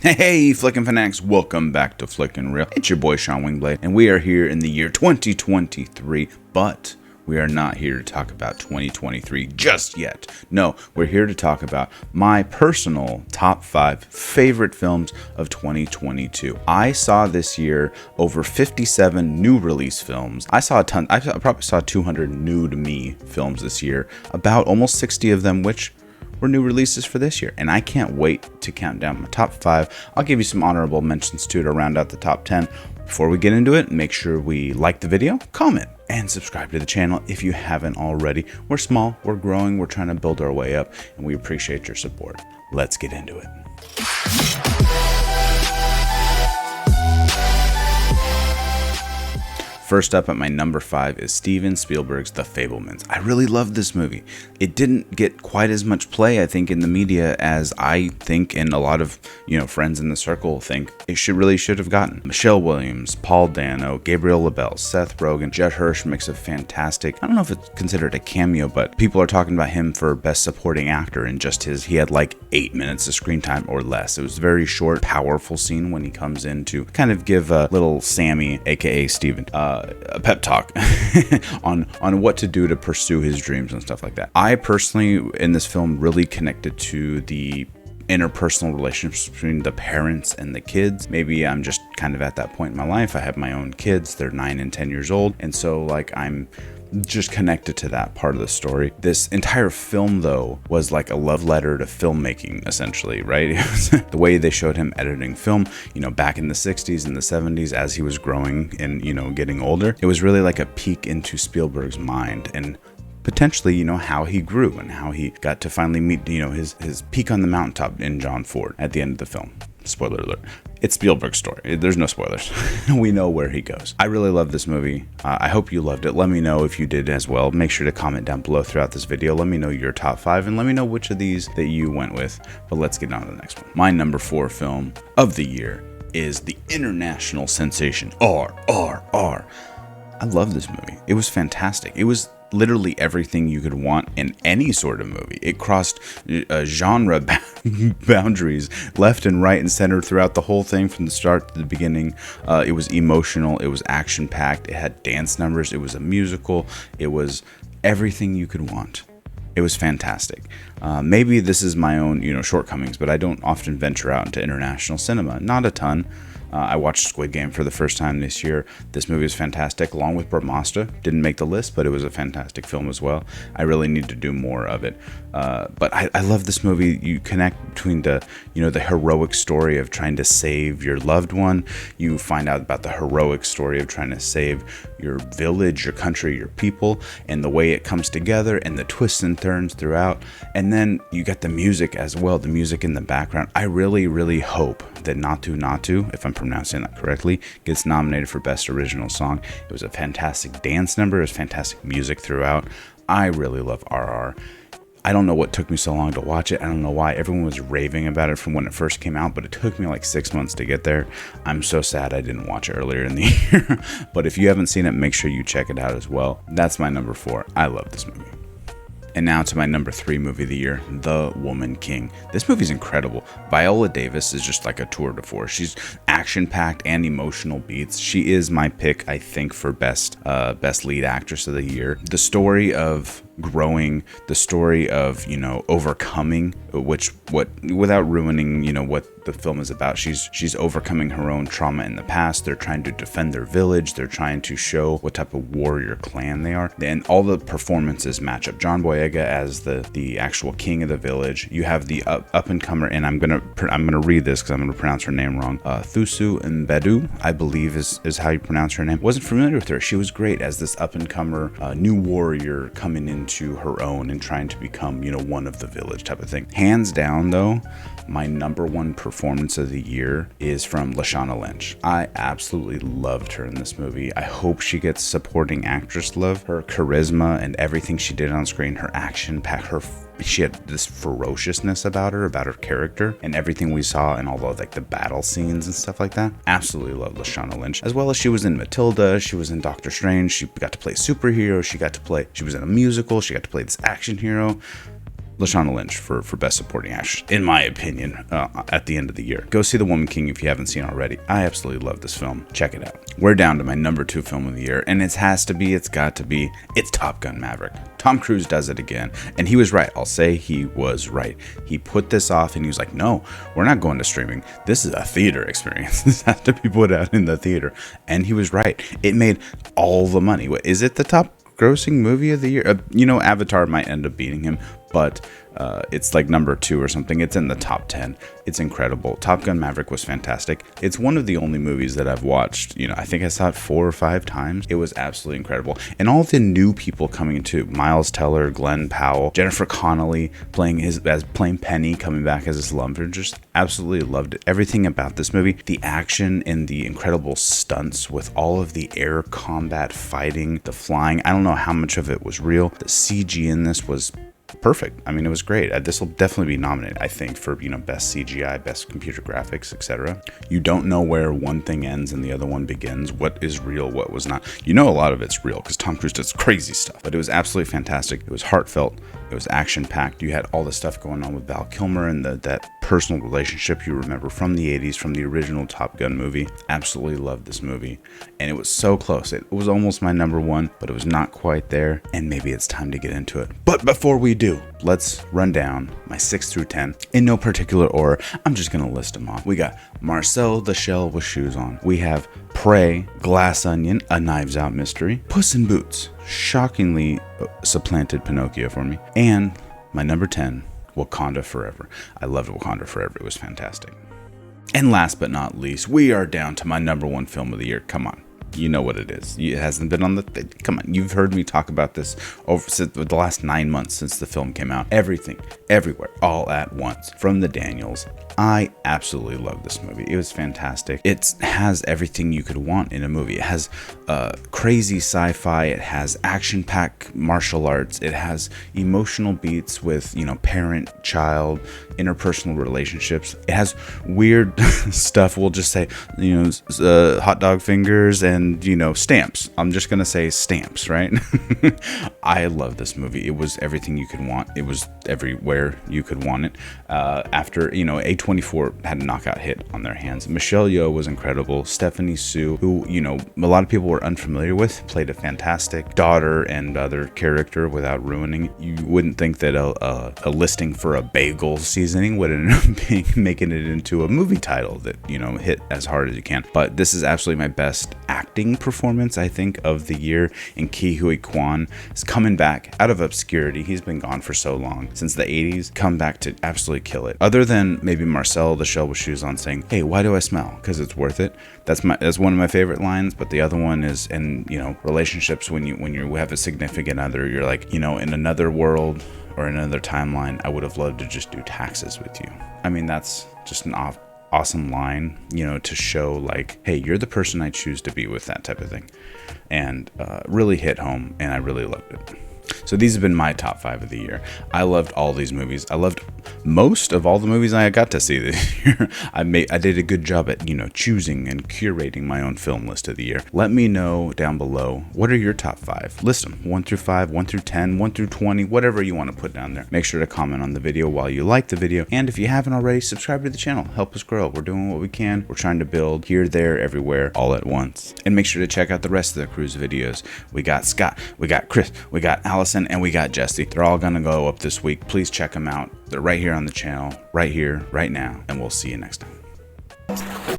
Hey, Flickin' Fanatics, welcome back to Flickin' Real. It's your boy Sean Wingblade, and we are here in the year 2023, but we are not here to talk about 2023 just yet. No, we're here to talk about my personal top 5 favorite films of 2022. I saw this year over 57 new release films. I probably saw 200 new to me films this year, about almost 60 of them which were new releases for this year, and I can't wait to count down my top 5. I'll give you some honorable mentions too to round out the top 10. Before we get into it, make sure we like the video, comment, and subscribe to the channel if you haven't already. We're small, we're growing, we're trying to build our way up, and we appreciate your support. Let's get into it. First up at my number 5 is Steven Spielberg's The Fabelmans. I really loved this movie. It didn't get quite as much play, I think, in the media as I think and a lot of, friends in the circle think it should have gotten. Michelle Williams, Paul Dano, Gabriel LaBelle, Seth Rogen, Judd Hirsch makes a fantastic, I don't know if it's considered a cameo, but people are talking about him for Best Supporting Actor and he had like 8 minutes of screen time or less. It was a very short, powerful scene when he comes in to kind of give a little Sammy, aka Steven, a pep talk on what to do to pursue his dreams and stuff like that. I personally, in this film, really connected to the interpersonal relationships between the parents and the kids. Maybe I'm just kind of at that point in my life. I have my own kids. They're 9 and 10 years old. And so I'm just connected to that part of the story. This entire film, though, was like a love letter to filmmaking, essentially, right? It was the way they showed him editing film, back in the 60s and the 70s as he was growing and, getting older. It was really like a peek into Spielberg's mind and potentially, how he grew and how he got to finally meet, his peak on the mountaintop in John Ford at the end of the film. Spoiler alert. It's Spielberg's story. There's no spoilers. We know where he goes. I really love this movie. I hope you loved it. Let me know if you did as well. Make sure to comment down below throughout this video. Let me know your top 5 and let me know which of these that you went with. But let's get on to the next one. My number 4 film of the year is the international sensation RRR. I love this movie. It was fantastic. It was literally everything you could want in any sort of movie. It crossed genre boundaries left and right and center throughout the whole thing from the start to the beginning. It was emotional. It was action-packed. It had dance numbers. It was a musical. It was everything you could want. It was fantastic. Maybe this is my own, shortcomings, but I don't often venture out into international cinema. Not a ton. I watched Squid Game for the first time this year. This movie is fantastic, along with Brahmastra. Didn't make the list, but it was a fantastic film as well. I really need to do more of it. But I love this movie. You connect between the heroic story of trying to save your loved one. You find out about the heroic story of trying to save your village, your country, your people, and the way it comes together and the twists and turns throughout. And then you get the music as well, the music in the background. I really, really hope that Natu, if I'm pronouncing that correctly, gets nominated for Best Original Song. It was a fantastic dance number. It was fantastic music throughout. I really love RR. I don't know what took me so long to watch it. I don't know why everyone was raving about it from when it first came out, but it took me like 6 months to get there. I'm so sad I didn't watch it earlier in the year. But if you haven't seen it, make sure you check it out as well. That's my number 4. I love this movie. And now to my number 3 movie of the year, The Woman King. This movie's incredible. Viola Davis is just like a tour de force. She's action-packed and emotional beats. She is my pick, I think, for best lead actress of the year. The story of growing, the story of overcoming, without ruining what the film is about. She's overcoming her own trauma in the past. They're trying to defend their village. They're trying to show what type of warrior clan they are, and all the performances match up. John Boyega as the actual king of the village. You have the up and comer, and I'm gonna read this because I'm gonna pronounce her name wrong. Thusu Mbedu, I believe is how you pronounce her name. Wasn't familiar with her. She was great as this up and comer new warrior coming into her own and trying to become one of the village type of thing. Hands down though, my number 1 performance of the year is from Lashana Lynch. I absolutely loved her in this movie. I hope she gets supporting actress love. Her charisma and everything she did on screen, her action pack, she had this ferociousness about her character, and everything we saw in all the battle scenes and stuff like that. Absolutely love Lashana Lynch, as well as she was in Matilda, she was in Doctor Strange, she got to play superhero, she was in a musical, she got to play this action hero. Lashana Lynch for Best Supporting Actress, in my opinion, at the end of the year. Go see The Woman King if you haven't seen it already. I absolutely love this film. Check it out. We're down to my number 2 film of the year, and it's Top Gun Maverick. Tom Cruise does it again, and he was right. I'll say he was right. He put this off, and he was like, no, we're not going to streaming. This is a theater experience. This has to be put out in the theater. And he was right. It made all the money. What, is it the top grossing movie of the year? Avatar might end up beating him, but it's like number 2 or something. It's in the top 10. It's incredible. Top Gun Maverick was fantastic. It's one of the only movies that I've watched, I think I saw it 4 or 5 times. It was absolutely incredible. And all the new people coming into Miles Teller, Glenn Powell, Jennifer Connelly playing Penny, coming back as his love interest. Absolutely loved it. Everything about this movie, the action and the incredible stunts with all of the air combat fighting, the flying. I don't know how much of it was real. The CG in this was perfect. I mean, it was great. This will definitely be nominated, I think, for best CGI, best computer graphics, etc. You don't know where one thing ends and the other one begins. What is real, what was not. A lot of it's real because Tom Cruise does crazy stuff, but it was absolutely fantastic. It was heartfelt. It was action packed. You had all the stuff going on with Val Kilmer and that personal relationship you remember from the 80s, from the original Top Gun movie. Absolutely loved this movie, and it was so close. It was almost my number 1, but it was not quite there, and maybe it's time to get into it. But before we do, let's run down my 6 through 10 in no particular order. I'm just gonna list them off. We got Marcel the Shell with Shoes On. We have Prey, Glass Onion, A Knives Out Mystery, Puss in Boots, shockingly supplanted Pinocchio for me, and my number 10, Wakanda Forever. I loved Wakanda Forever. It was fantastic. And last but not least, we are down to my number 1 film of the year. Come on. You know what it is. It hasn't been on the... Come on. You've heard me talk about this over the last 9 months since the film came out. Everything, everywhere, all at once. From the Daniels. I absolutely love this movie. It was fantastic. It has everything you could want in a movie. It has crazy sci-fi. It has action-packed martial arts. It has emotional beats with, parent-child, interpersonal relationships. It has weird stuff. We'll just say, hot dog fingers and, stamps. I'm just going to say stamps, right? I love this movie. It was everything you could want. It was everywhere you could want it. After, A24 had a knockout hit on their hands. Michelle Yeoh was incredible. Stephanie Sue, who, a lot of people were unfamiliar with, played a fantastic daughter and other character without ruining it. You wouldn't think that a listing for a bagel seasoning would end up making it into a movie title that, hit as hard as you can. But this is absolutely my best acting performance, I think, of the year. And Ke Huy Quan is coming back out of obscurity. He's been gone for so long, since the 80s, come back to absolutely kill it. Other than maybe Marcel the Shell with Shoes On saying, hey, why do I smell? Because it's worth it. That's one of my favorite lines. But the other one is in, relationships, when you have a significant other, you're like, in another world or another timeline, I would have loved to just do taxes with you. I mean, that's just an awesome line, to show like, hey, you're the person I choose to be with, that type of thing. And really hit home, and I really loved it. So these have been my top 5 of the year. I loved all these movies. I loved most of all the movies I got to see this year. I did a good job at, choosing and curating my own film list of the year. Let me know down below, what are your top 5? List them, 1 through 5, 1 through 10, 1 through 20, whatever you want to put down there. Make sure to comment on the video while you like the video. And if you haven't already, subscribe to the channel. Help us grow. We're doing what we can. We're trying to build here, there, everywhere, all at once. And make sure to check out the rest of the cruise videos. We got Scott, we got Chris, we got Allison, and we got Jesse. They're all gonna go up this week. Please check them out. They're right here on the channel, right here, right now, and we'll see you next time.